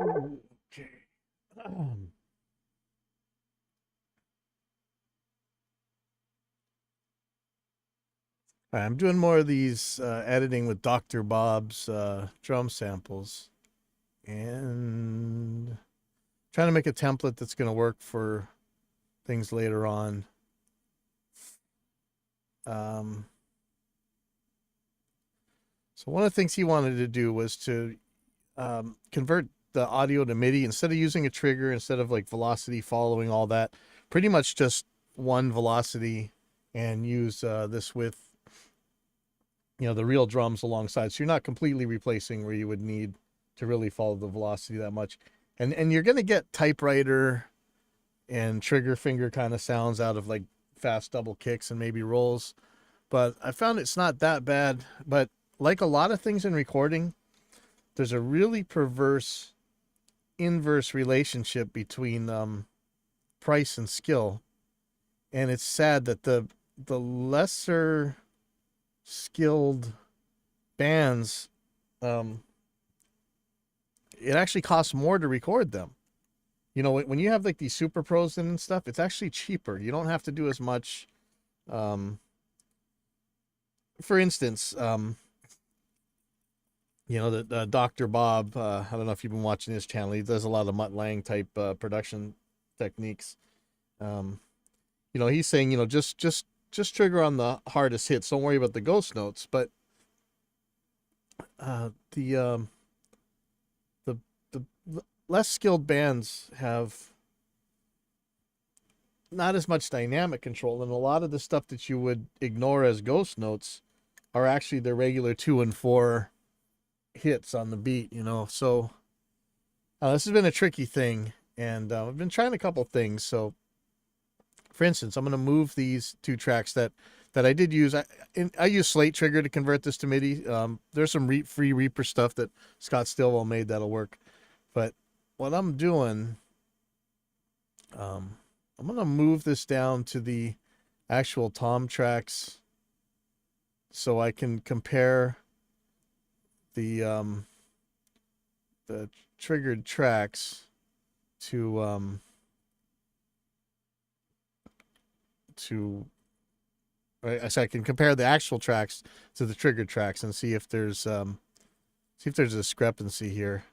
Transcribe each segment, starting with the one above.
Okay. I'm doing more of these editing with Dr. Bob's drum samples and trying to make a template that's going to work for things later on. Um, so one of the things he wanted to do was to convert the audio to MIDI instead of using a trigger, instead of like velocity following all that, pretty much just one velocity, and use this with the real drums alongside. So you're not completely replacing where you would need to really follow the velocity that much. And you're going to get typewriter and trigger finger kind of sounds out of like fast double kicks and maybe rolls. But I found it's not that bad. But like a lot of things in recording, there's a really perverse inverse relationship between price and skill. And it's sad that the lesser skilled bands, it actually costs more to record them. When you have like these super pros and stuff, it's actually cheaper. You don't have to do as much. For instance, the Dr. Bob, I don't know if you've been watching his channel. He does a lot of Mutt Lange type production techniques. He's saying, just trigger on the hardest hits. Don't worry about the ghost notes. But the less skilled bands have not as much dynamic control, and a lot of the stuff that you would ignore as ghost notes are actually the regular 2 and 4 hits on the beat. So this has been a tricky thing, and I've been trying a couple things. So for instance, I'm going to move these 2 tracks that I did use. I use Slate Trigger to convert this to MIDI. There's some free Reaper stuff that Scott Stillwell made that'll work. But what I'm doing, I'm going to move this down to the actual tom tracks so I can compare the triggered tracks to so I can compare the actual tracks to the triggered tracks and see if there's a discrepancy here,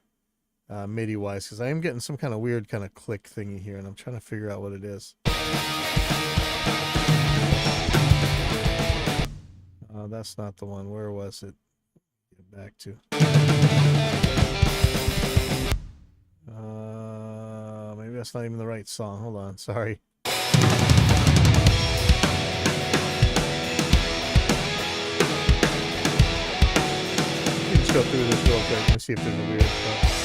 MIDI wise, because I am getting some kind of weird kind of click thingy here, and I'm trying to figure out what it is. That's not the one. Where was it? Get back to. Maybe that's not even the right song. Hold on. Sorry. Let's go through this real quick and see if there's a weird stuff.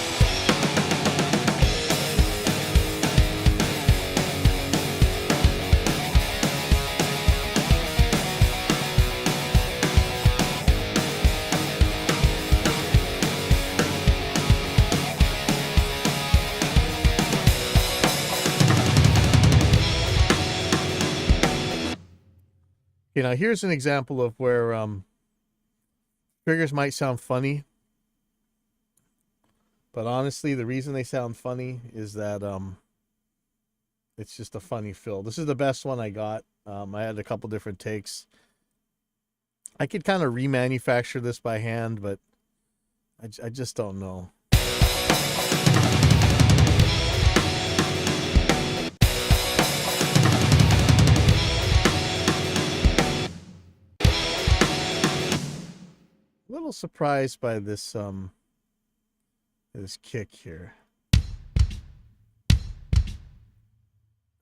Now here's an example of where triggers might sound funny, but honestly, the reason they sound funny is that it's just a funny fill. This is the best one I got. I had a couple different takes. I could kind of remanufacture this by hand, but I just don't know. A little surprised by this this kick here.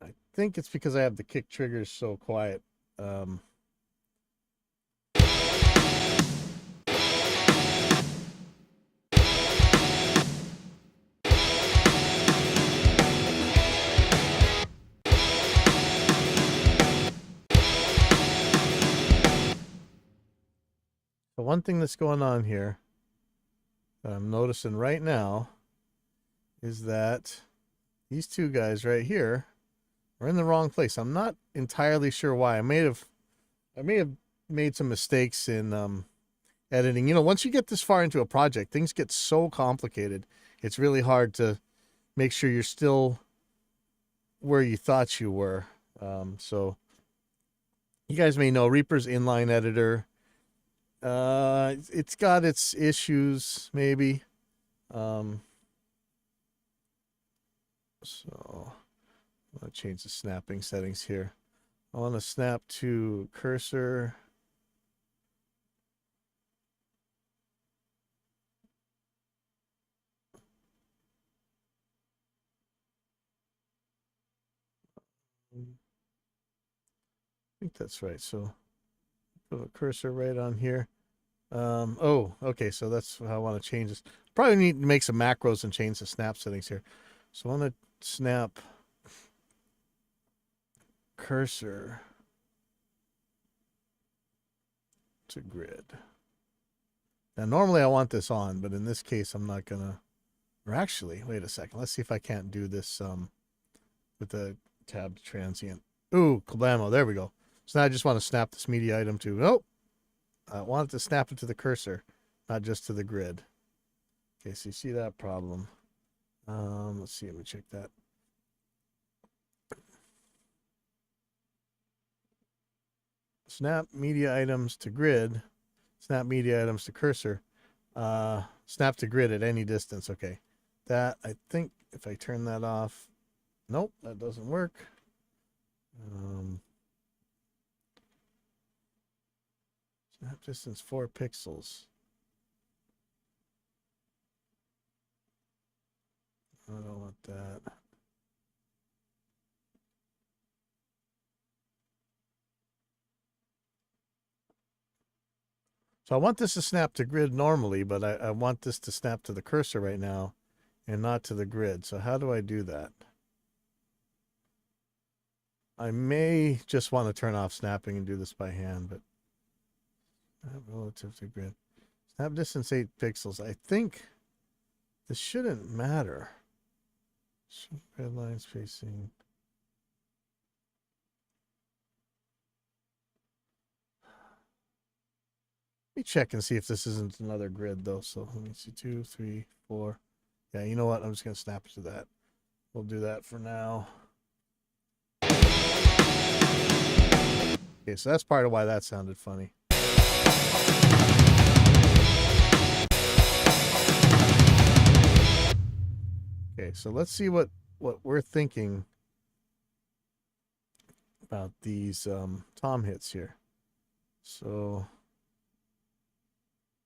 I think it's because I have the kick triggers so quiet. The one thing that's going on here that I'm noticing right now is that these 2 guys right here are in the wrong place. I'm not entirely sure why. I may have made some mistakes in editing. Once you get this far into a project, things get so complicated, it's really hard to make sure you're still where you thought you were. So you guys may know Reaper's inline editor. It's got its issues, maybe. So I'm going to change the snapping settings here. I want to snap to cursor. I think that's right. So put a cursor right on here. Oh, okay. So that's how I want to change this. Probably need to make some macros and change the snap settings here. So I want to snap cursor to grid. Now, normally I want this on, but in this case, I'm not gonna. Or actually, wait a second. Let's see if I can't do this with the tab transient. Ooh, Kablamo. There we go. So now I just want to snap this media item to. Nope. I want it to snap it to the cursor, not just to the grid. Okay, so you see that problem. Let's see. Let me check that. Snap media items to grid. Snap media items to cursor. Snap to grid at any distance. Okay. That, I think, if I turn that off. Nope, that doesn't work. Snap distance 4 pixels. I don't want that. So I want this to snap to grid normally, but I want this to snap to the cursor right now and not to the grid. So how do I do that? I may just want to turn off snapping and do this by hand, but relative to grid. Snap distance 8 pixels. I think this shouldn't matter. Red line spacing. Let me check and see if this isn't another grid though. So let me see, 2, 3, 4. Yeah, you know what? I'm just going to snap it to that. We'll do that for now. Okay, so that's part of why that sounded funny. Okay, so let's see what we're thinking about these tom hits here. So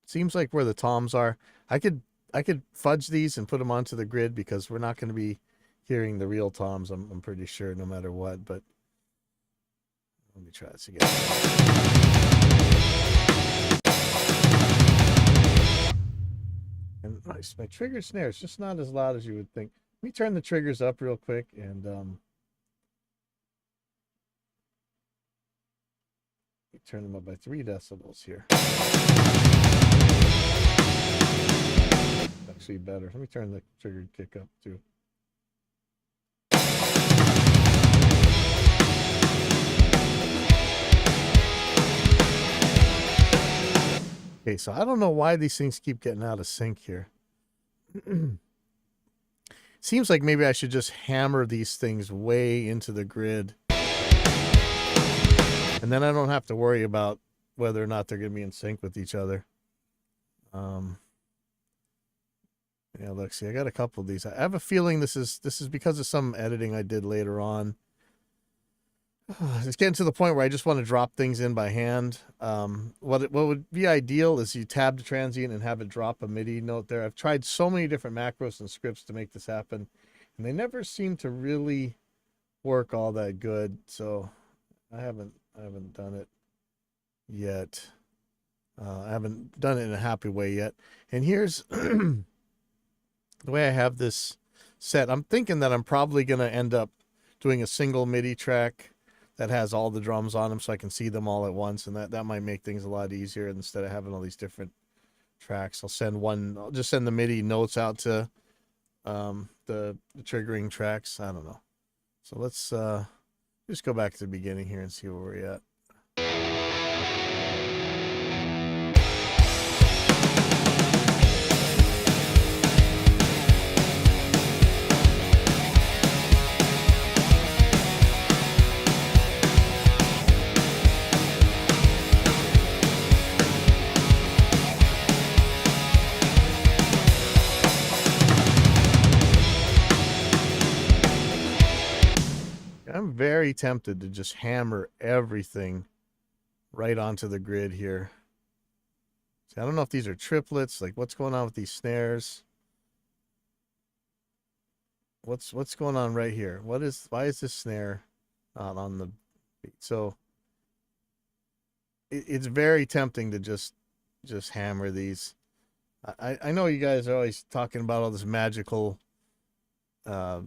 seems like where the toms are. I could fudge these and put them onto the grid because we're not going to be hearing the real toms. I'm pretty sure no matter what. But let me try this again. And my trigger snare is just not as loud as you would think. Let me turn the triggers up real quick and turn them up by 3 decibels here. Actually better. Let me turn the trigger kick up too. Okay, so I don't know why these things keep getting out of sync here. Seems like maybe I should just hammer these things way into the grid. And then I don't have to worry about whether or not they're going to be in sync with each other. Yeah, look, see, I got a couple of these. I have a feeling this is because of some editing I did later on. It's getting to the point where I just want to drop things in by hand. What would be ideal is you tab the transient and have it drop a MIDI note there. I've tried so many different macros and scripts to make this happen, and they never seem to really work all that good. So I haven't done it yet. I haven't done it in a happy way yet. And here's the way I have this set. I'm thinking that I'm probably going to end up doing a single MIDI track that has all the drums on them so I can see them all at once, and that might make things a lot easier instead of having all these different tracks. I'll just send the MIDI notes out to the triggering tracks. I don't know. So let's just go back to the beginning here and see where we're at. very tempted to just hammer everything right onto the grid here. See, I don't know if these are triplets. Like, what's going on with these snares? What's going on right here? Why is this snare not on the beat? So it's very tempting to just hammer these. I know you guys are always talking about all this magical uh,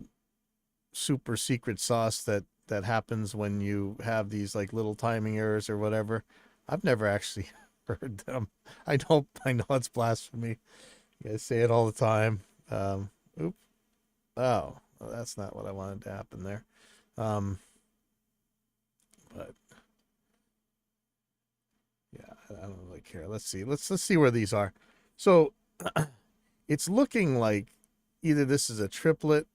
super secret sauce that happens when you have these like little timing errors or whatever. I've never actually heard them. I know it's blasphemy. You guys say it all the time. Oop. Oh, well, that's not what I wanted to happen there. But yeah, I don't really care. Let's see. Let's see where these are. So it's looking like either this is a triplet.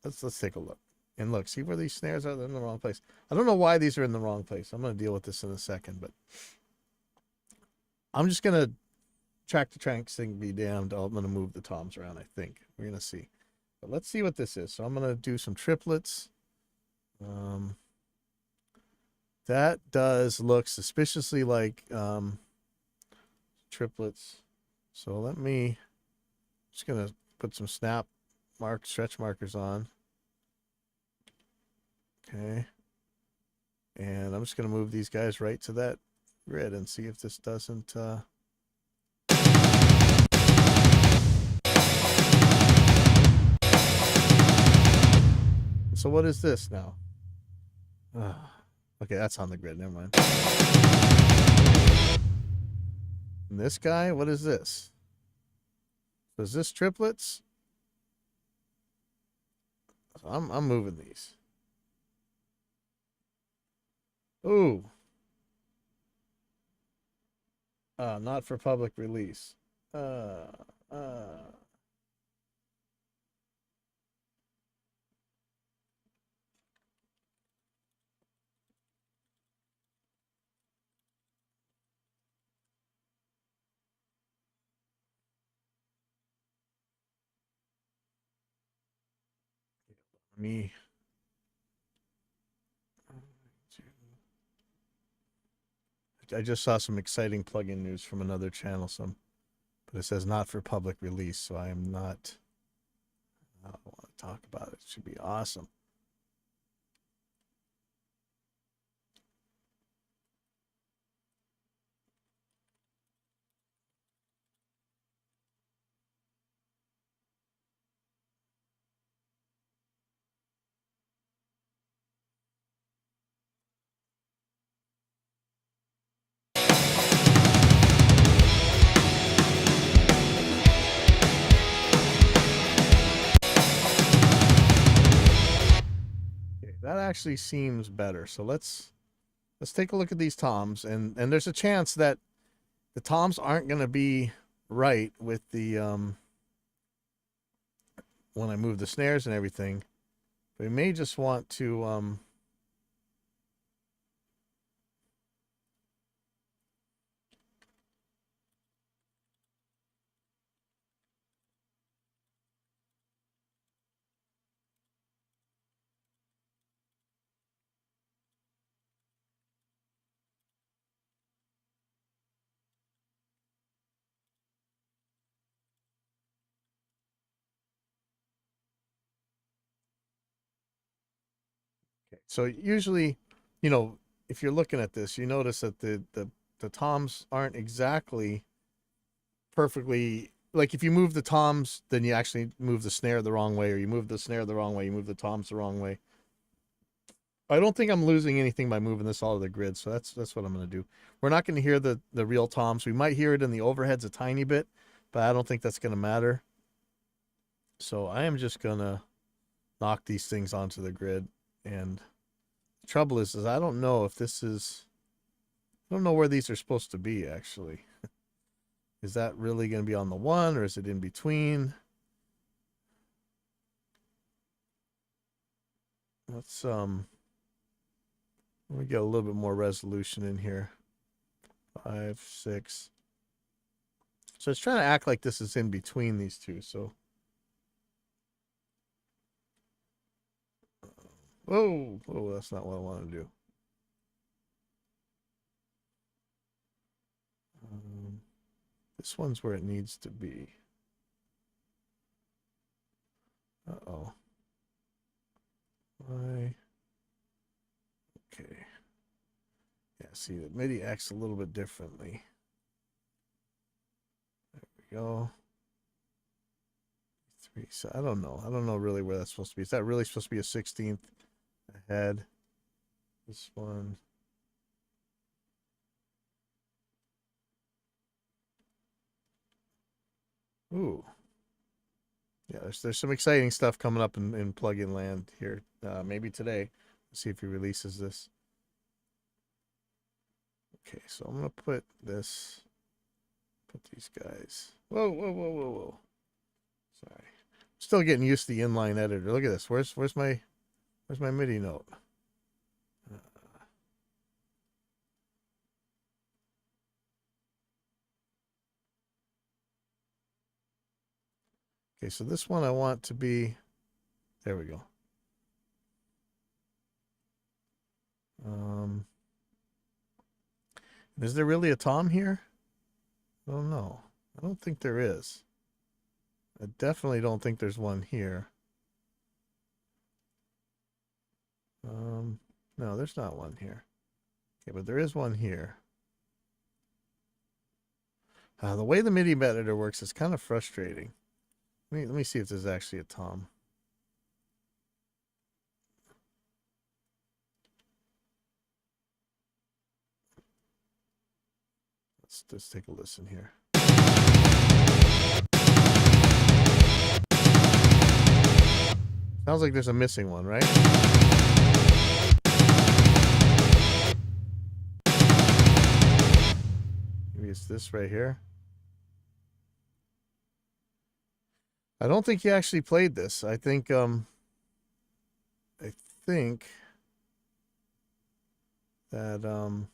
Let's take a look. And look, see where these snares are? They're in the wrong place. I don't know why these are in the wrong place. I'm going to deal with this in a second, but I'm just going to track the tracks thing be damned. I'm going to move the toms around, I think. We're going to see. But let's see what this is. So I'm going to do some triplets. That does look suspiciously like triplets. So let me, just going to put some stretch markers on. Okay. And I'm just going to move these guys right to that grid and see if this doesn't... So what is this now? Okay, that's on the grid. Never mind. And this guy, what is this? So is this triplets? So I'm moving these. Ooh. Not for public release. Me. I just saw some exciting plugin news from another channel. But it says not for public release, so I am not. I don't want to talk about it. It should be awesome. Okay, that actually seems better. So let's take a look at these toms, and there's a chance that the toms aren't going to be right with the when I move the snares and everything. We may just want to okay. So usually, if you're looking at this, you notice that the toms aren't exactly perfectly, like if you move the toms, then you actually move the snare the wrong way, or you move the snare the wrong way, you move the toms the wrong way. I don't think I'm losing anything by moving this all to the grid, so that's what I'm going to do. We're not going to hear the real toms. We might hear it in the overheads a tiny bit, but I don't think that's going to matter. So I am just going to knock these things onto the grid. And the trouble is I don't know if this is... I don't know where these are supposed to be, actually. Is that really going to be on the one, or is it in between? Let's let me get a little bit more resolution in here. 5, 6. So it's trying to act like this is in between these two. So, Whoa, whoa, that's not what I want to do. This one's where it needs to be. Uh-oh. Why? Okay. Yeah, see, the MIDI acts a little bit differently. There we go. 3, so I don't know. I don't know really where that's supposed to be. Is that really supposed to be a 16th ahead? This one. Ooh. Yeah, there's some exciting stuff coming up in plugin land here. Maybe today. Let's see if he releases this. Okay, so I'm gonna put this. Put these guys. Whoa, whoa, whoa, whoa, whoa. Sorry. Still getting used to the inline editor. Look at this. Where's my MIDI note? Okay, so this one I want to be, there we go. Is there really a tom here? I don't know. I don't think there is. I definitely don't think there's one here. No, there's not one here. Okay, but there is one here. The way the MIDI editor works is kind of frustrating. Let me see if there's actually a tom. Let's take a listen here. Sounds like there's a missing one, right? Maybe it's this right here. I don't think he actually played this. I think that oh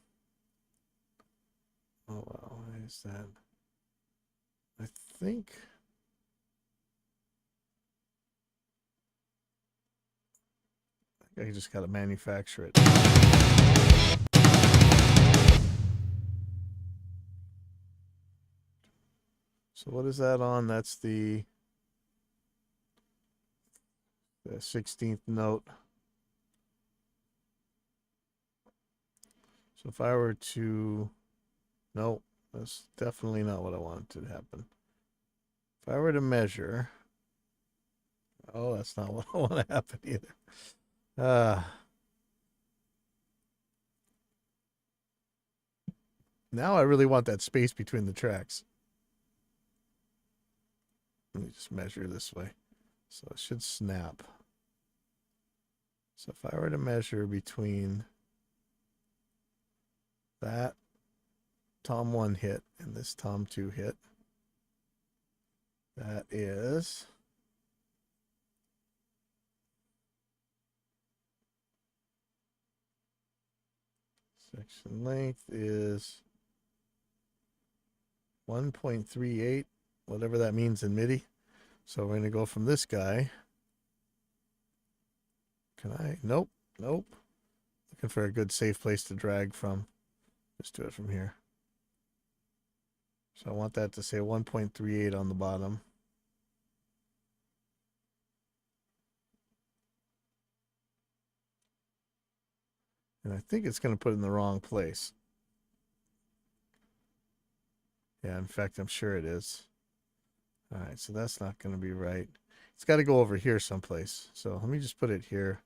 wow, why is that? I think I just gotta manufacture it. So what is that on? That's the 16th note. So if I were to, no, that's definitely not what I wanted to happen. If I were to measure, oh, that's not what I want to happen either. Now I really want that space between the tracks. Let me just measure this way. So it should snap. So if I were to measure between that tom 1 hit and this tom 2 hit, that is section length is 1.38, whatever that means in MIDI. So we're going to go from this guy. Can I? Nope. Nope. Looking for a good safe place to drag from. Just do it from here. So I want that to say 1.38 on the bottom. And I think it's going to put it in the wrong place. Yeah, in fact, I'm sure it is. All right, so that's not going to be right. It's got to go over here someplace. So let me just put it here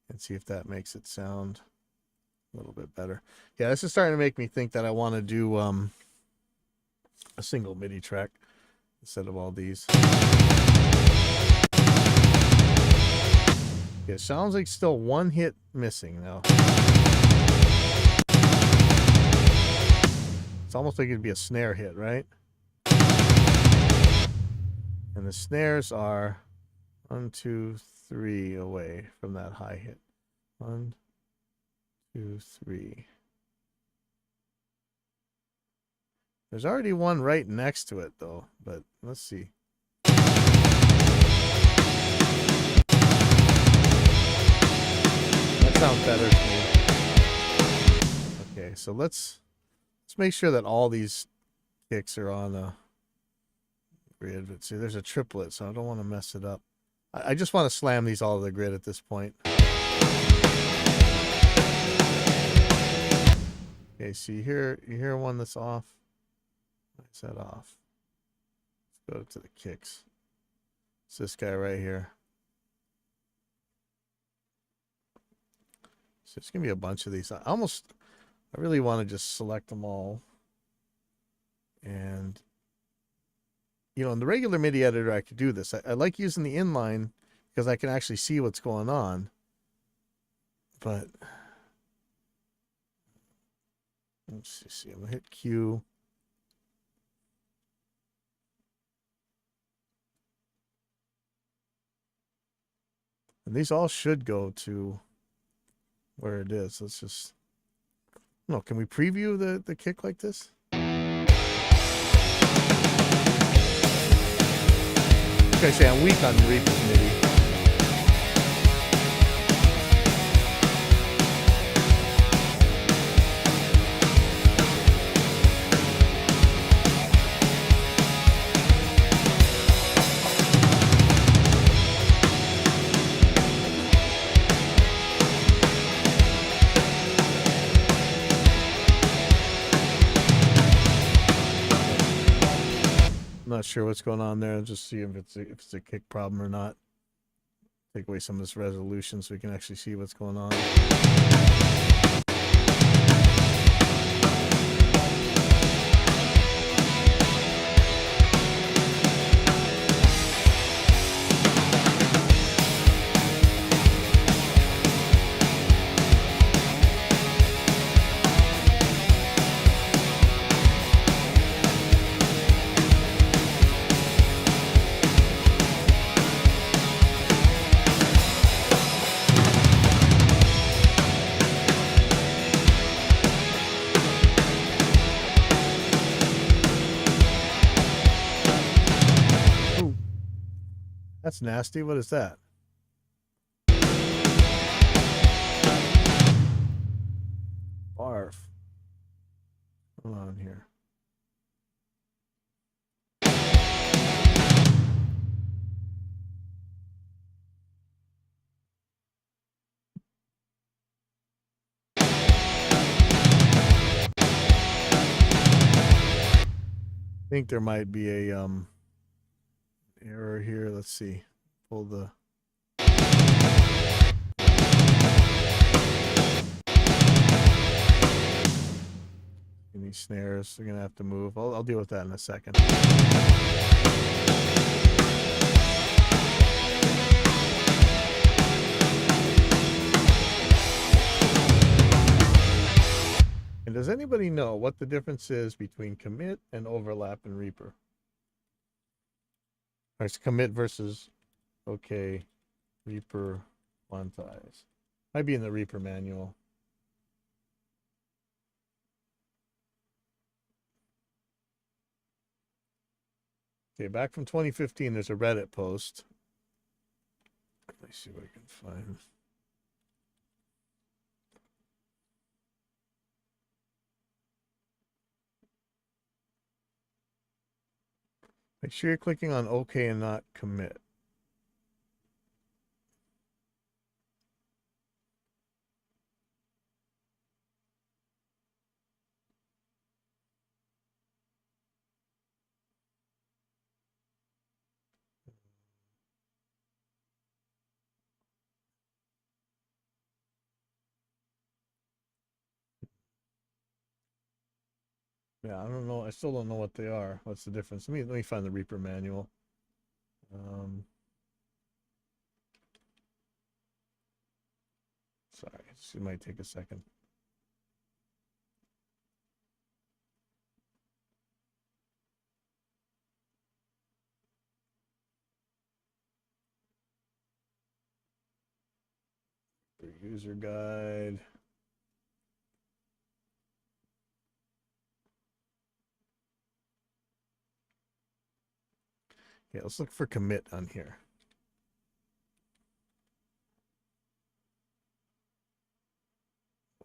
and see if that makes it sound a little bit better. Yeah, this is starting to make me think that I want to do a single MIDI track instead of all these. Yeah, it sounds like still one hit missing now. It's almost like it'd be a snare hit, right? And the snares are 1, 2, 3 away from that high hit. 1, 2, 3. There's already one right next to it though, but let's see. sounds better to me. Okay, so let's make sure that all these kicks are on a grid. But see, there's a triplet, so I don't want to mess it up. I just want to slam these all to the grid at this point. Okay, so you hear one that's off. Why is that off? Let's go to the kicks. It's this guy right here. So it's gonna be a bunch of these. I really want to just select them all. And in the regular MIDI editor, I could do this. I like using the inline because I can actually see what's going on. But let's see. I'm gonna hit Q. And these all should go to where it is. Let's just... No, can we preview the kick like this? Like I say, I'm weak on Reaper MIDI. Not sure what's going on there. Just see if it's a kick problem or not. Take away some of this resolution so we can actually see what's going on. That's nasty. What is that? Barf. Hold on here. I think there might be a error here. Let's see. Pull the... These snares, they're gonna have to move. I'll deal with that in a second. And does anybody know what the difference is between commit and overlap in Reaper? Or it's commit versus OK, Reaper quantize. Might be in the Reaper manual. Okay, back from 2015, there's a Reddit post. Let me see what I can find. Make sure you're clicking on OK and not commit. Yeah, I don't know. I still don't know what they are. What's the difference? Let me find the Reaper manual. Sorry, it might take a second. The user guide. Yeah, let's look for commit on here.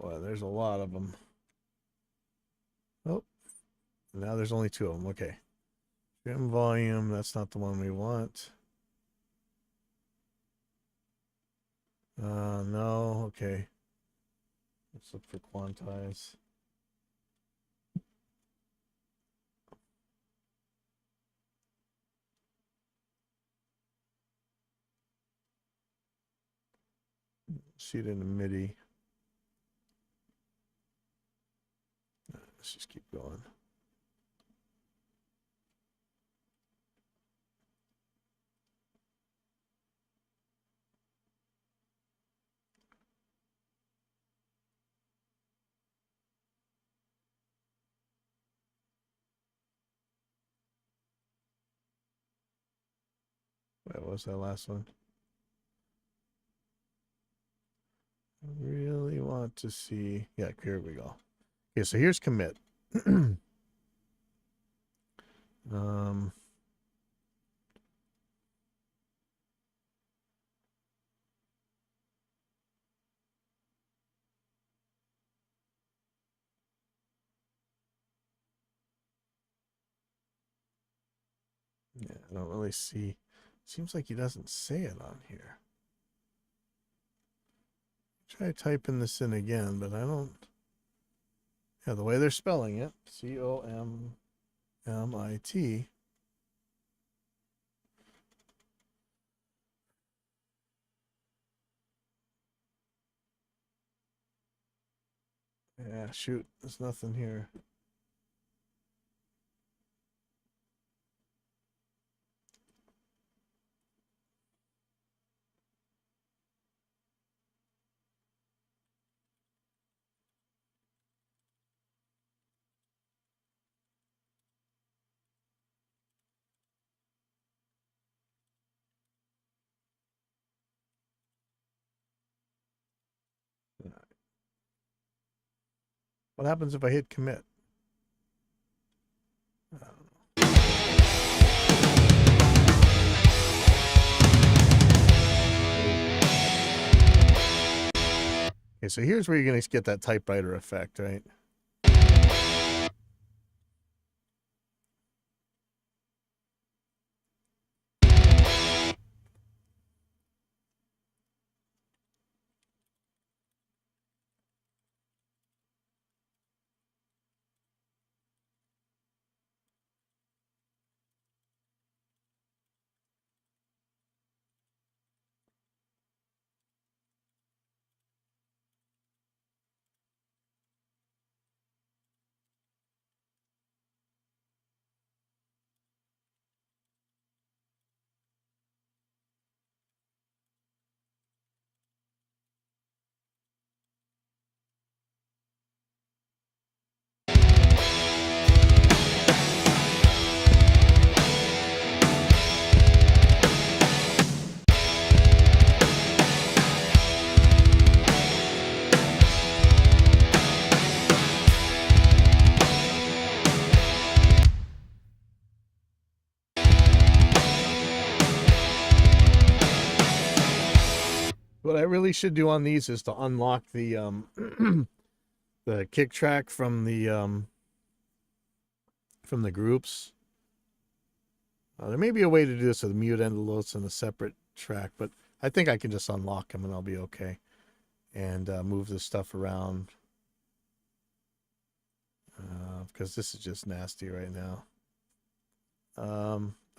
Well, there's a lot of them. Oh, now there's only 2 of them. Okay. Trim volume, that's not the one we want. No, okay. Let's look for quantize. See it in the MIDI. Let's just keep going. What was that last one? I really want to see. Yeah, here we go. Okay, so here's commit. um, yeah, I don't really see. Seems like he doesn't say it on here. Try typing this in again, but I don't. Yeah, the way they're spelling it, COMMIT. Yeah, shoot, there's nothing here. What happens if I hit commit? I don't know. Okay, so here's where you're going to get that typewriter effect, right? What I really should do on these is to unlock the the kick track from the groups. There may be a way to do this with mute envelopes and a separate track, but I think I can just unlock them and I'll be okay. And move this stuff around because this is just nasty right now.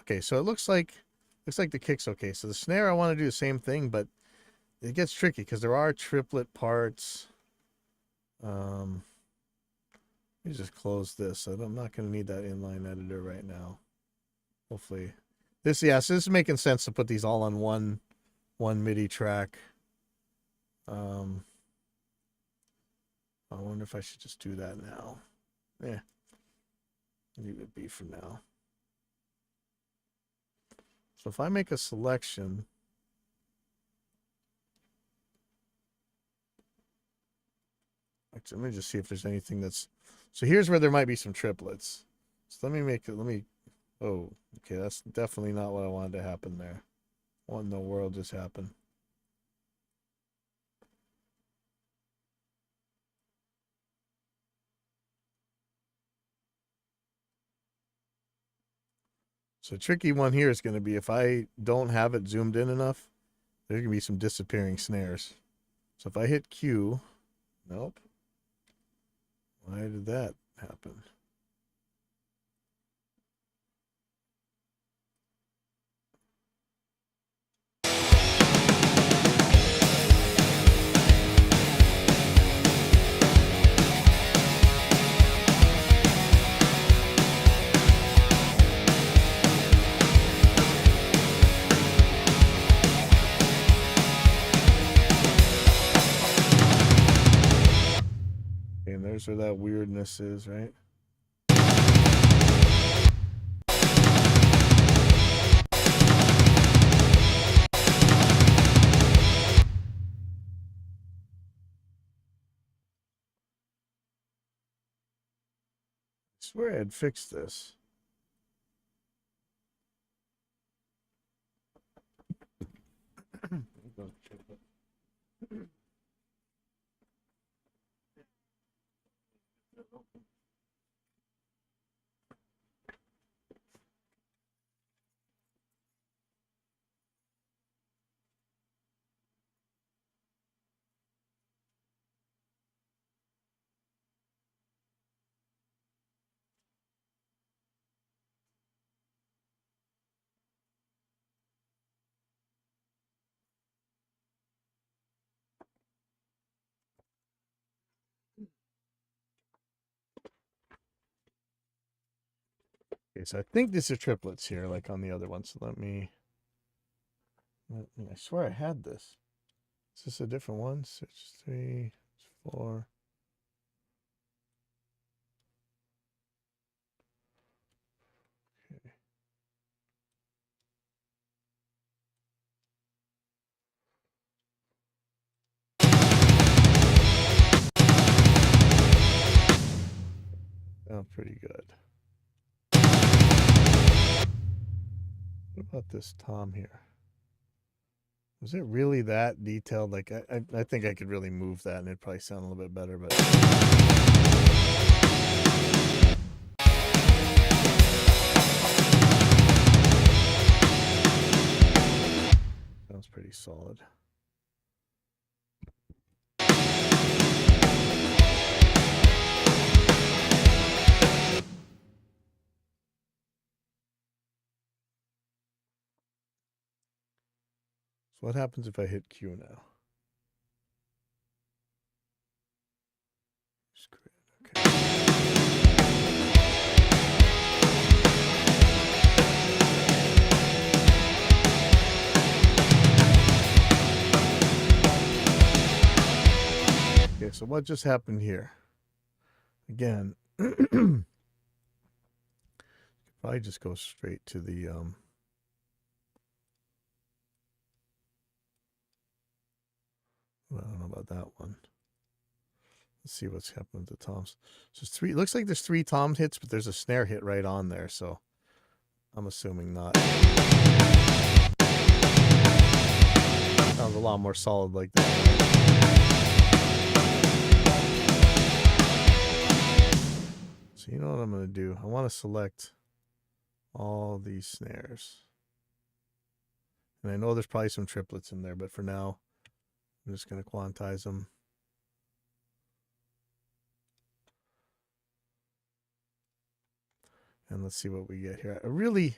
Okay, so it looks like the kick's okay. So the snare, I want to do the same thing, but it gets tricky because there are triplet parts. Let me just close this. I'm not going to need that inline editor right now. Hopefully, this so this is making sense to put these all on one MIDI track. I wonder if I should just do that now. Yeah, leave it be for now. So if I make a selection, actually, let me just see if there's anything that's. So here's where there might be some triplets. So let me make it. Let me. Oh, okay. That's definitely not what I wanted to happen there. What in the world just happened? So a tricky one here is going to be if I don't have it zoomed in enough, there's going to be some disappearing snares. So if I hit Q, nope. Why did that happen? And there's where that weirdness is, right? I swear I had fixed this. Okay, so I think these are triplets here, like on the other one. So let me I swear I had this. Is this a different one? 6, 3, 4. Okay. Oh, pretty good. What about this tom here? Was it really that detailed? Like, I think I could really move that and it'd probably sound a little bit better, but. Sounds pretty solid. So what happens if I hit Q now? Okay. Okay, so what just happened here? Again, probably just go straight to the I don't know about that one. Let's see what's happened with the toms. So it's three. It looks like there's 3 tom hits, but there's a snare hit right on there. So I'm assuming not. Sounds a lot more solid like that. So you know what I'm going to do? I want to select all these snares. And I know there's probably some triplets in there, but for now, I'm just going to quantize them. And let's see what we get here. I really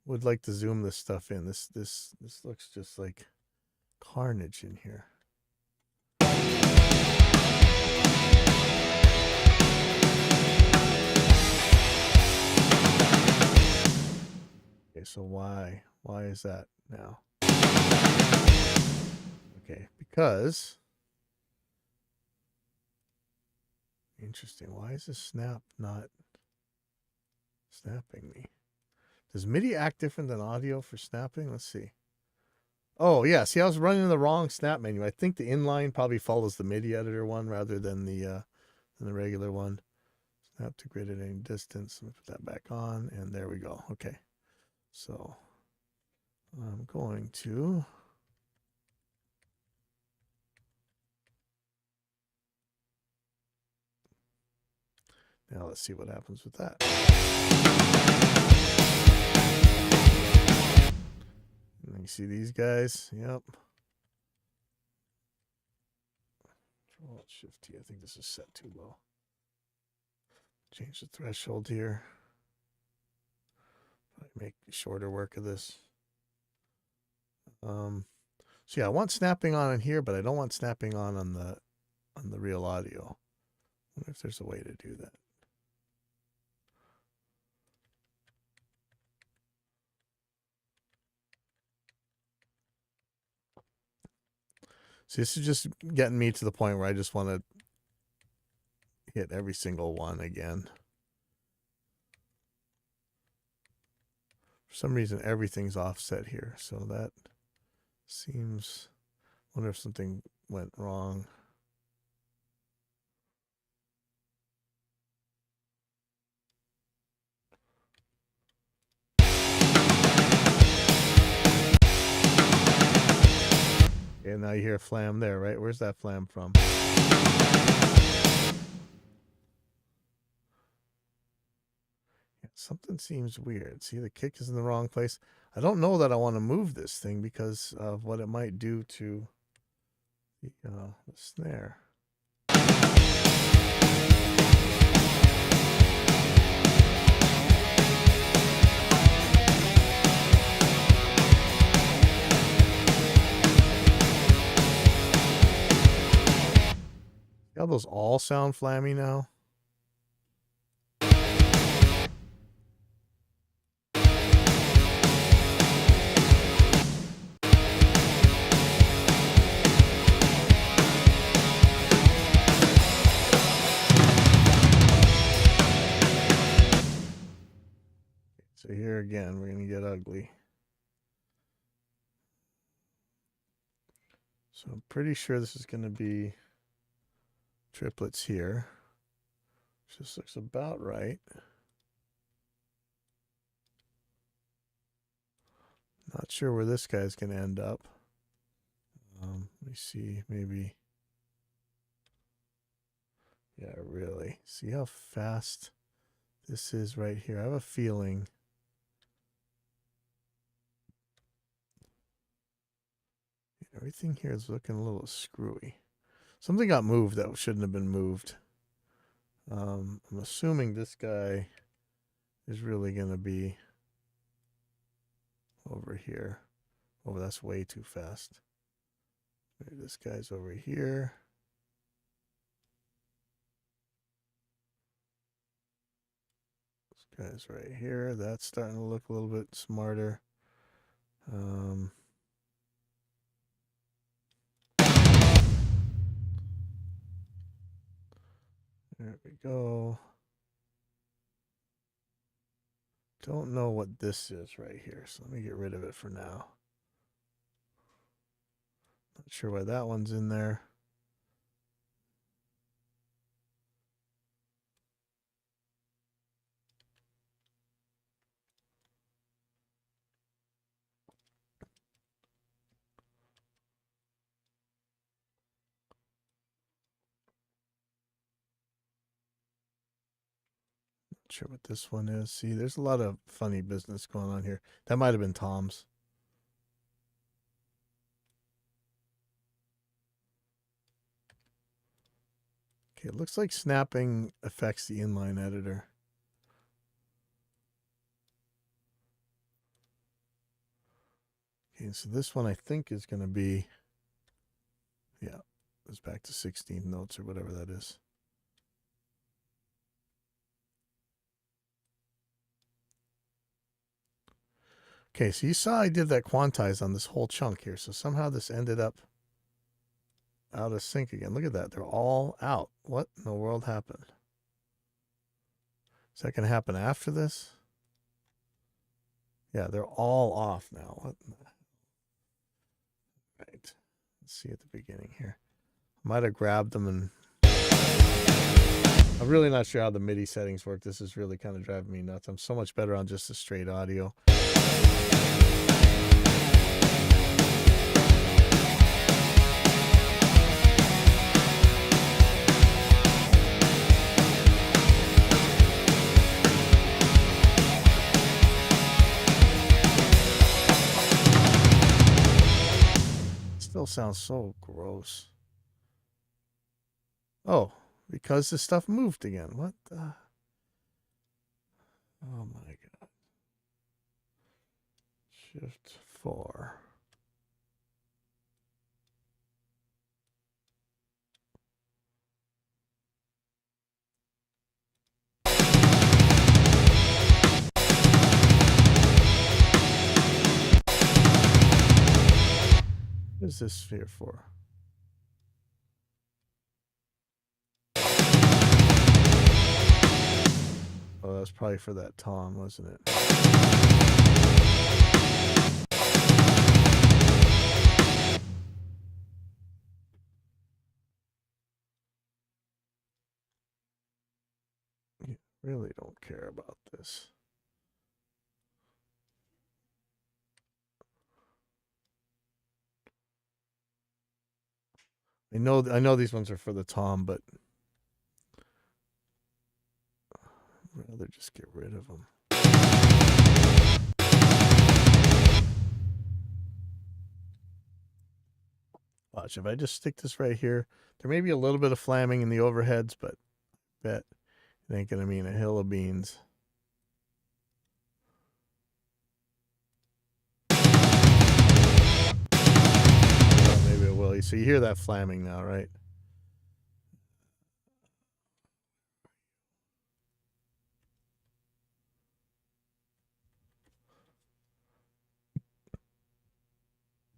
would like to zoom this stuff in. This looks just like carnage in here. Okay, so why is that now? Okay, because interesting. Why is this snap not snapping me? Does MIDI act different than audio for snapping? Let's see. Oh, yeah. See, I was running the wrong snap menu. I think the inline probably follows the MIDI editor one rather than the regular one. Snap to grid at any distance. Let me put that back on, and there we go. Okay. So I'm going to now let's see what happens with that. You see these guys? Yep. Shift T. I think this is set too low. Change the threshold here. Make shorter work of this. So yeah, I want snapping on in here, but I don't want snapping on the real audio. I wonder if there's a way to do that. So this is just getting me to the point where I just want to hit every single one again. For some reason, everything's offset here. So that seems, I wonder if something went wrong. And now you hear a flam there, right? Where's that flam from? Yeah, something seems weird. See, the kick is in the wrong place. I don't know that I want to move this thing because of what it might do to the snare. See how those all sound flammy now? So here again, we're going to get ugly. So I'm pretty sure this is going to be triplets here. This looks about right. Not sure where this guy's going to end up. Let me see, maybe. Yeah, really. See how fast this is right here. I have a feeling everything here is looking a little screwy. Something got moved that shouldn't have been moved. I'm assuming this guy is really going to be over here. Oh, that's way too fast. Maybe this guy's over here. This guy's right here. That's starting to look a little bit smarter. There we go. Don't know what this is right here, so let me get rid of it for now. Not sure why that one's in there. Not sure what this one is. See, there's a lot of funny business going on here. That might have been Tom's. Okay, it looks like snapping affects the inline editor. Okay, so this one I think is going to be, yeah, it's back to 16 notes or whatever that is. Okay, so you saw I did that quantize on this whole chunk here. So somehow this ended up out of sync again. Look at that. They're all out. What in the world happened? Is that going to happen after this? Yeah, they're all off now. What? Right. Let's see at the beginning here. I might have grabbed them and I'm really not sure how the MIDI settings work. This is really kind of driving me nuts. I'm so much better on just the straight audio. sounds so gross. Oh, because the stuff moved again. What the? Oh my god. Shift 4. What is this sphere for? Oh, that's probably for that Tom, wasn't it? You really don't care about this. I know these ones are for the Tom, but I'd rather just get rid of them. Watch, if I just stick this right here, there may be a little bit of flamming in the overheads, but I bet it ain't gonna mean a hill of beans. Oh, maybe it will. So you hear that flamming now, right?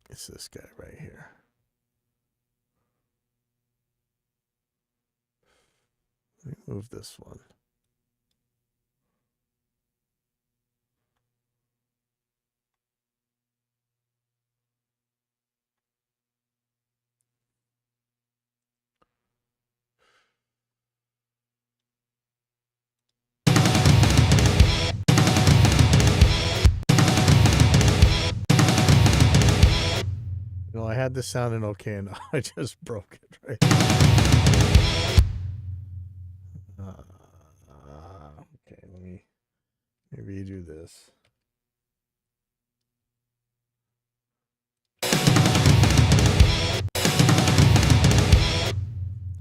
It's this guy right here. Let me move this one. You know, I had this sounding okay, and I just broke it, right? Okay, let me redo this.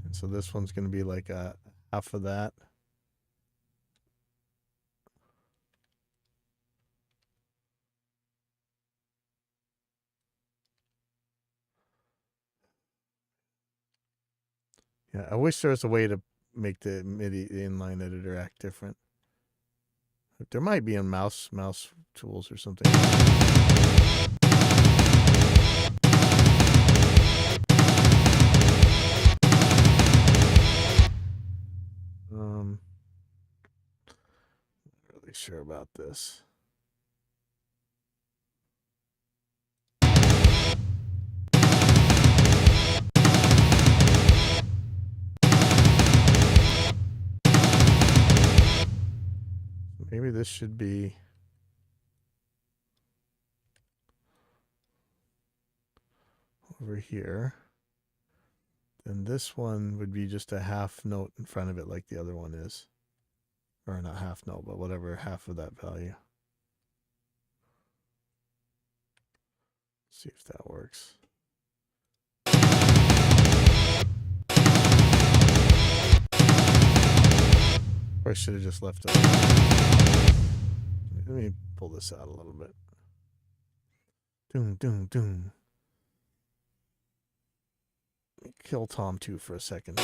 And so this one's going to be like a half of that. Yeah, I wish there was a way to make the MIDI inline editor act different. There might be in mouse tools or something. Not really sure about this. Maybe this should be over here. Then this one would be just a half note in front of it like the other one is. Or not half note, but whatever, half of that value. See if that works. Or I should have just left it. Let me pull this out a little bit. Doom, doom, doom. Kill Tom 2 for a second.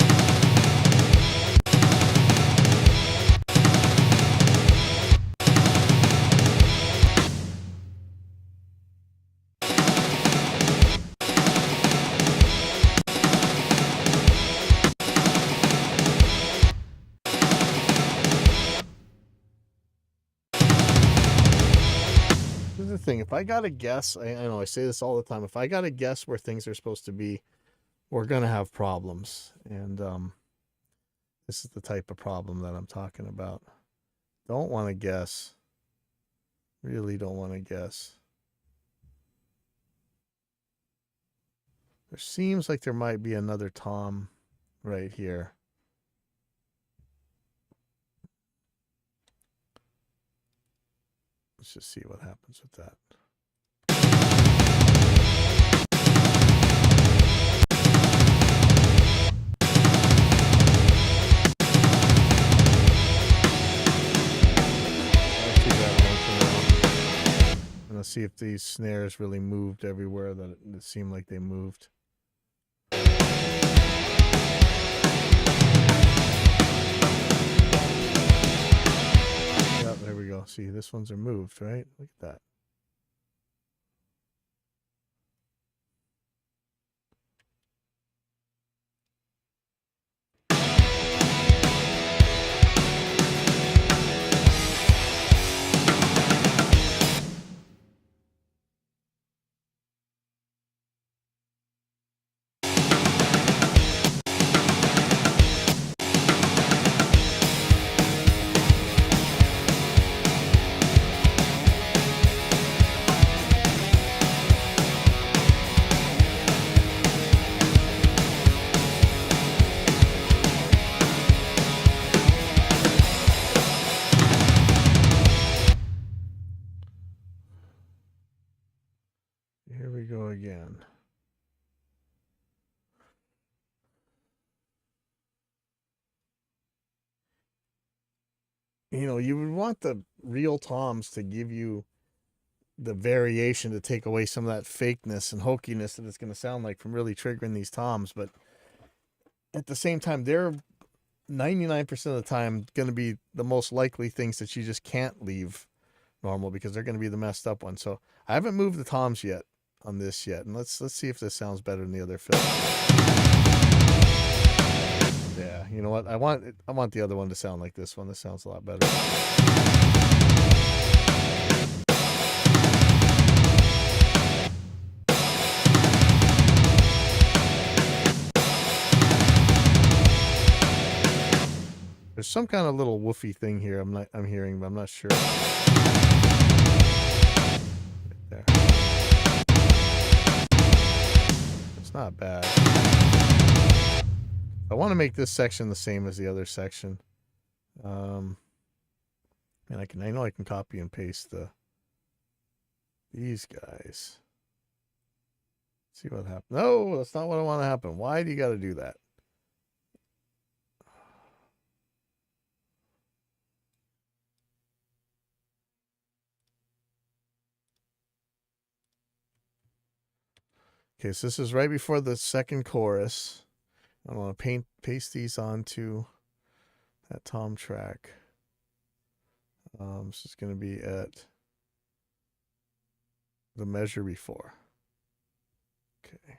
Here's the thing, if I gotta guess, I know I say this all the time, if I gotta guess where things are supposed to be, we're gonna have problems. And this is the type of problem that I'm talking about. Don't want to guess. Really don't want to guess. There seems like there might be another Tom right here. Let's just see what happens with that. Let's see if these snares really moved everywhere that it seemed like they moved. There we go. See, this ones are moved, right? Look at that. Here we go again. You know, you would want the real toms to give you the variation to take away some of that fakeness and hokiness that it's going to sound like from really triggering these toms. But at the same time, they're 99% of the time going to be the most likely things that you just can't leave normal because they're going to be the messed up ones. So I haven't moved the toms yet on this yet, and let's see if this sounds better than the other fill. Yeah, you know what? I want the other one to sound like this one. This sounds a lot better. There's some kind of little woofy thing here. I'm hearing, but I'm not sure. Right there. It's not bad. I want to make this section the same as the other section. And I know I can copy and paste these guys. See what happens. No, that's not what I want to happen. Why do you got to do that? Okay, so this is right before the second chorus. I want to paste these onto that tom track. So it's going to be at the measure before. Okay.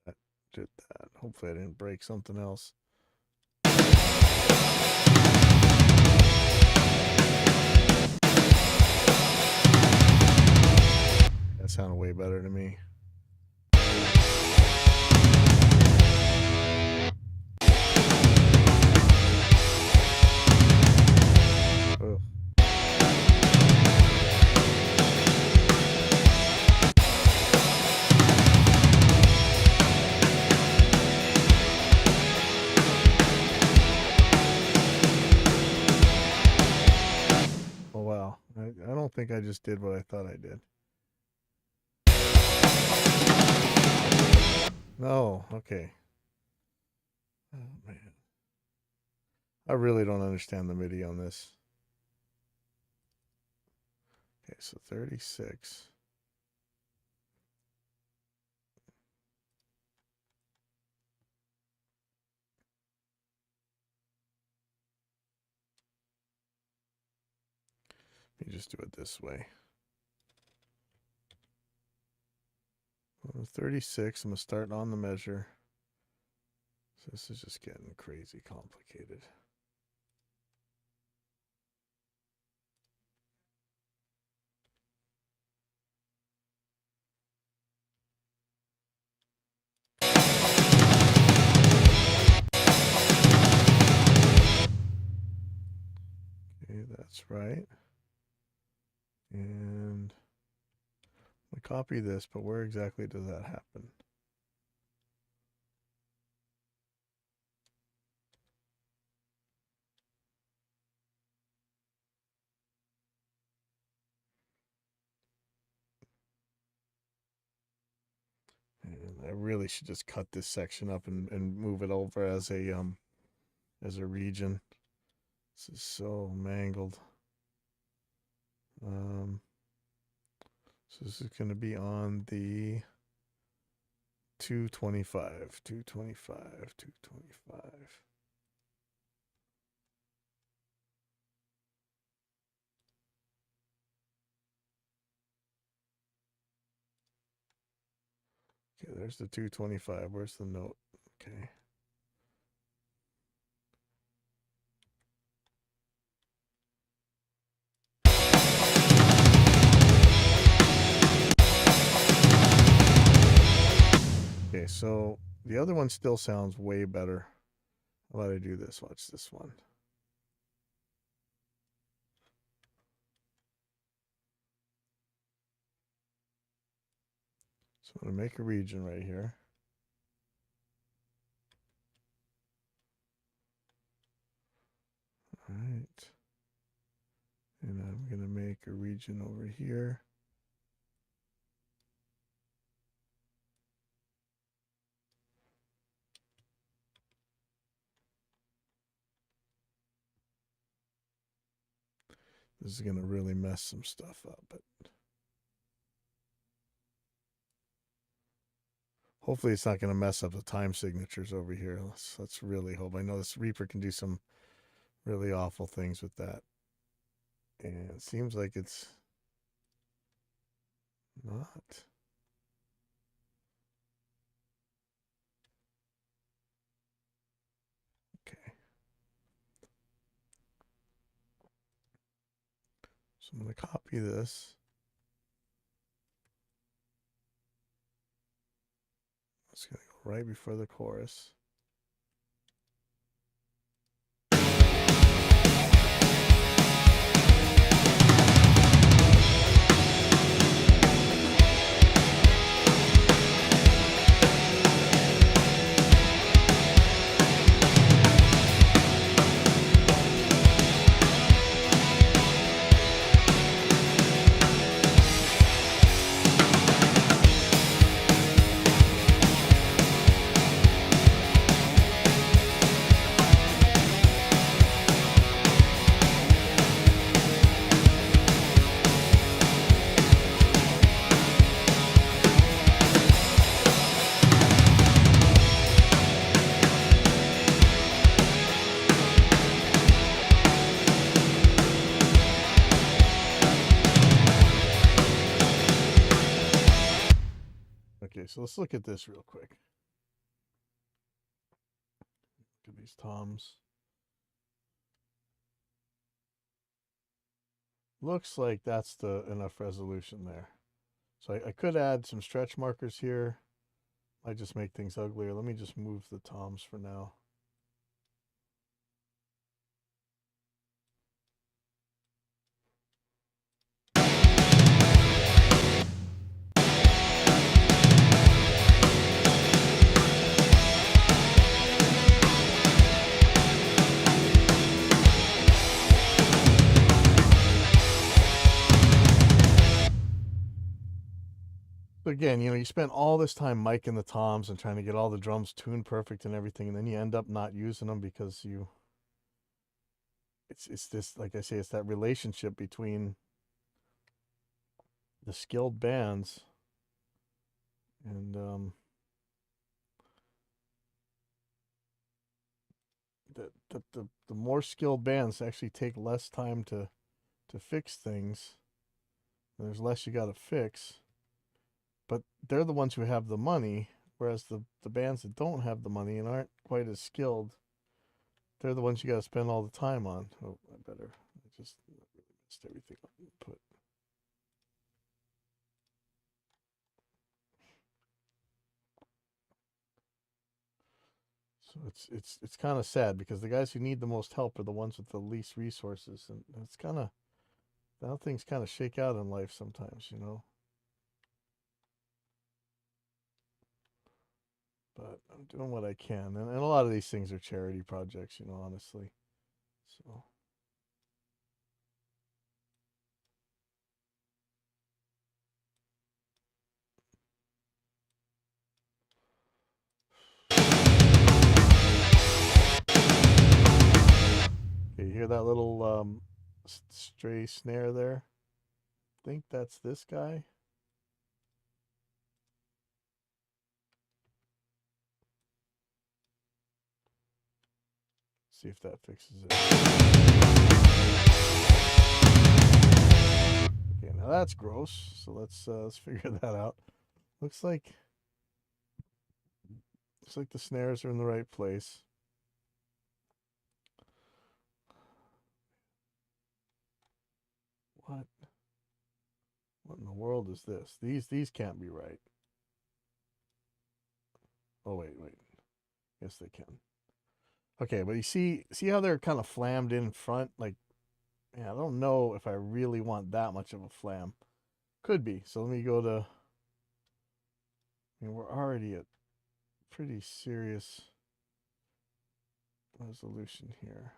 That did that. Hopefully I didn't break something else. That sounded way better to me. Oh. Oh wow. I don't think I just did what I thought I did. No, okay. Oh man. I really don't understand the MIDI on this. Okay, so 36. Let me just do it this way. 36, I'm going to start on the measure. So this is just getting crazy complicated. Okay, that's right. And we copy this, but where exactly does that happen? And I really should just cut this section up and move it over as a region. This is so mangled. So this is going to be on the 225, 225, 225. Okay, there's the 225. Where's the note? Okay. Okay, so the other one still sounds way better. How about I do this? Watch this one. So I'm going to make a region right here. All right. And I'm going to make a region over here. This is going to really mess some stuff up, but hopefully it's not going to mess up the time signatures over here. Let's really hope. I know this Reaper can do some really awful things with that. And it seems like it's not. Okay. So I'm going to copy this. It's going to go right before the chorus. Okay, so let's look at this real quick. Look at these toms. Looks like that's the enough resolution there. So I could add some stretch markers here. I just make things uglier. Let me just move the toms for now. Again, you spend all this time miking the toms and trying to get all the drums tuned perfect and everything, and then you end up not using them because it's this, like I say, it's that relationship between the skilled bands and the more skilled bands actually take less time to fix things. There's less you got to fix, but they're the ones who have the money, whereas the bands that don't have the money and aren't quite as skilled, they're the ones you got to spend all the time on. Oh, I just messed everything up and put. So it's kind of sad because the guys who need the most help are the ones with the least resources, and it's kind of How things kind of shake out in life sometimes, you know. But I'm doing what I can, and a lot of these things are charity projects, you know, honestly. So. Okay, you hear that little stray snare there? I think that's this guy. See if that fixes it. Okay, now that's gross. So let's figure that out. Looks like the snares are in the right place. What? What in the world is this? These can't be right. Oh wait. Yes, they can. Okay, but you see how they're kind of flammed in front? Like, yeah, I don't know if I really want that much of a flam. Could be. So let me go to. I mean, we're already at pretty serious resolution here.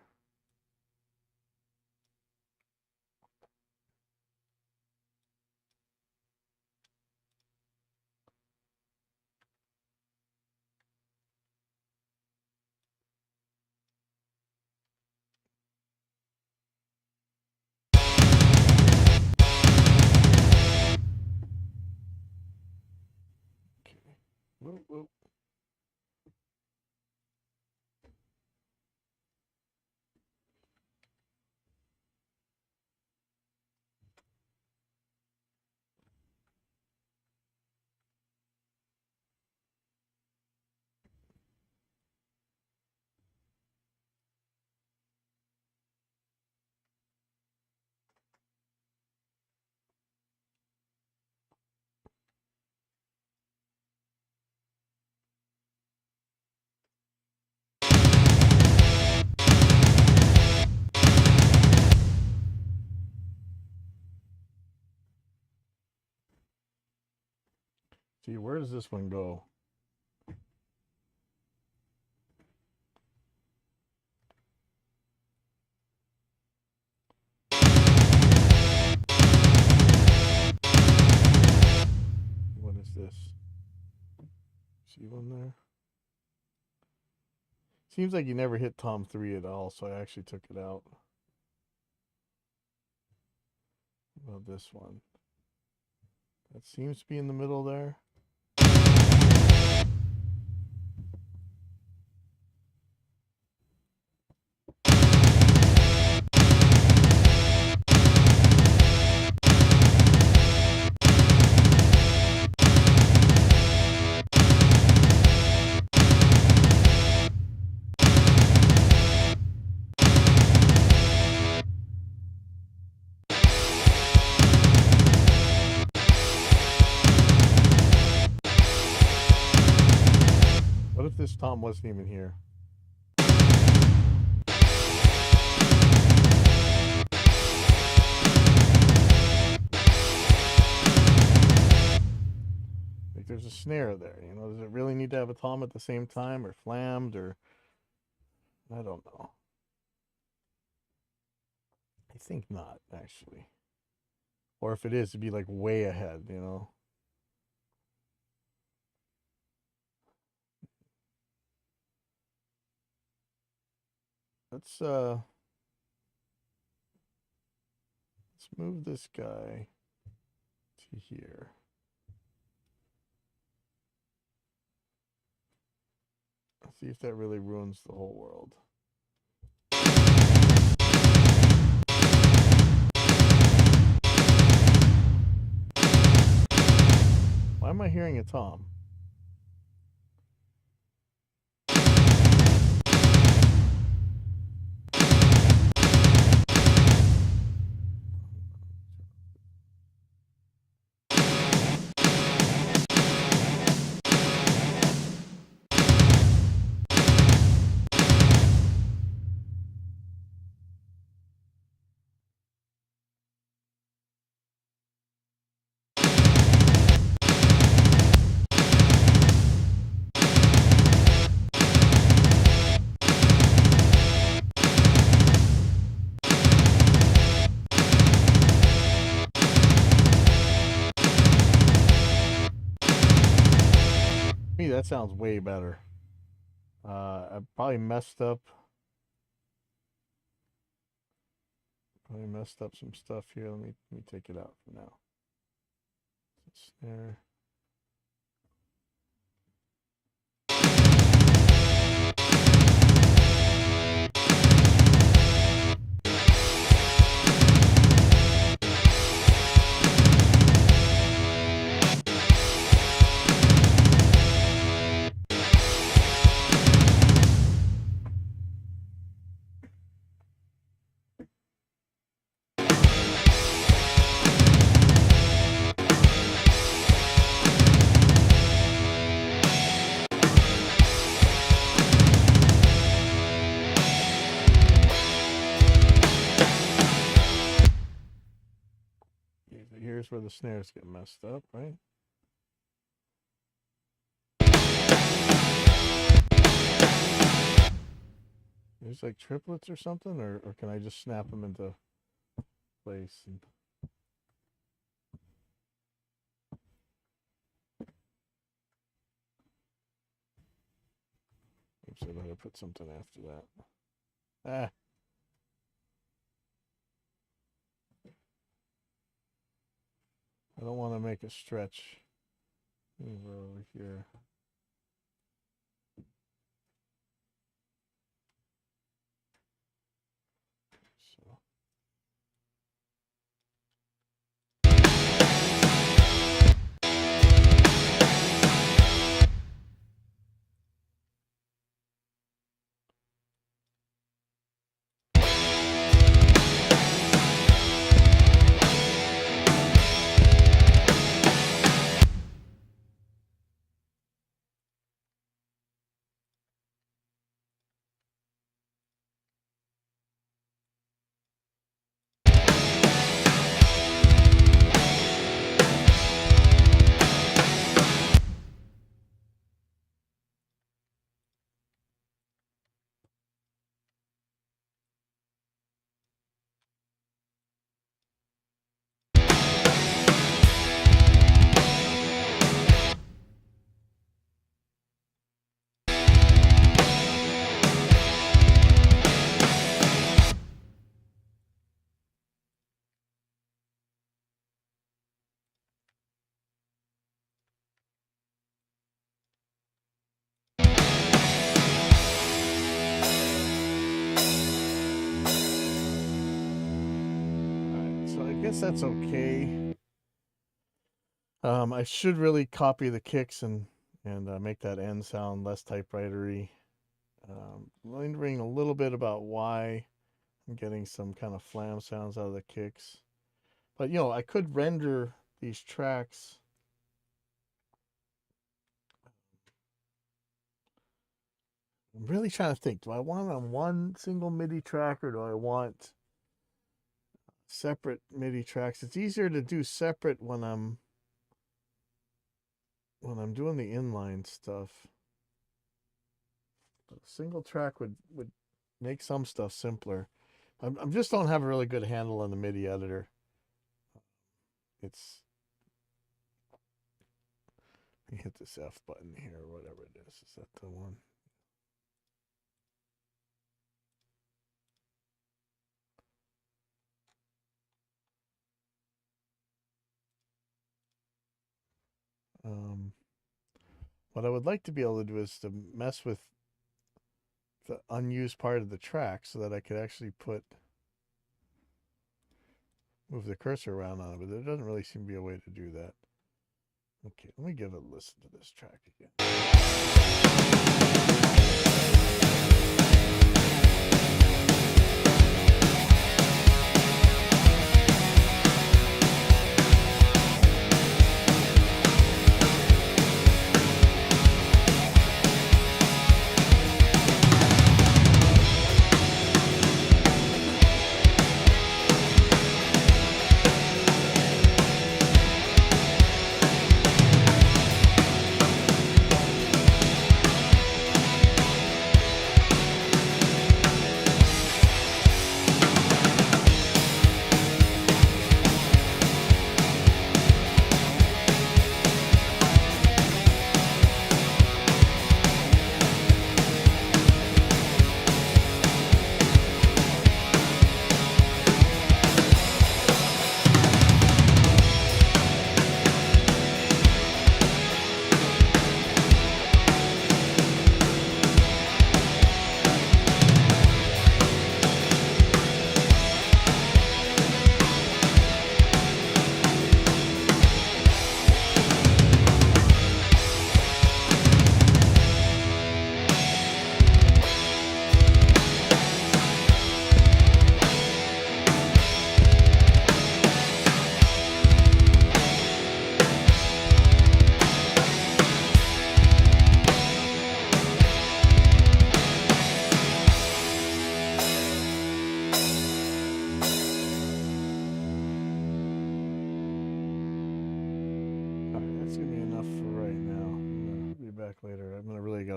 Okay. Whoa. See, where does this one go? What is this? See one there? Seems like you never hit Tom 3 at all, so I actually took it out. What about this one? That seems to be in the middle there. What if this Tom wasn't even here? Like there's a snare there, you know? Does it really need to have a Tom at the same time, or flammed, or I don't know. I think not, actually. Or if it is, it'd be like way ahead, you know? Let's move this guy to here. Let's see if that really ruins the whole world. Why am I hearing a Tom? that sounds way better. I probably messed up. Some stuff here. Let me take it out for now. Snare. Here's where the snares get messed up, right? There's like triplets or something, or can I just snap them into place? And... Oops, I better put something after that. Ah. I don't want to make a stretch. Over here. So. Guess that's okay. I should really copy the kicks and make that end sound less typewritery. Wondering a little bit about why I'm getting some kind of flam sounds out of the kicks. But you know, I could render these tracks. I'm really trying to think, do I want on one single MIDI track or do I want separate MIDI tracks? It's easier to do separate when I'm doing the inline stuff. But a single track would make some stuff simpler. I just don't have a really good handle on the MIDI editor. It's, let me hit this F button here or whatever it is. Is that the one? What I would like to be able to do is to mess with the unused part of the track so that I could actually move the cursor around on it, but there doesn't really seem to be a way to do that. Okay, let me give it a listen to this track again.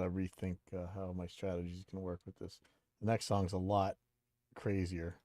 rethink how my strategy is going to work with this. The next song's a lot crazier.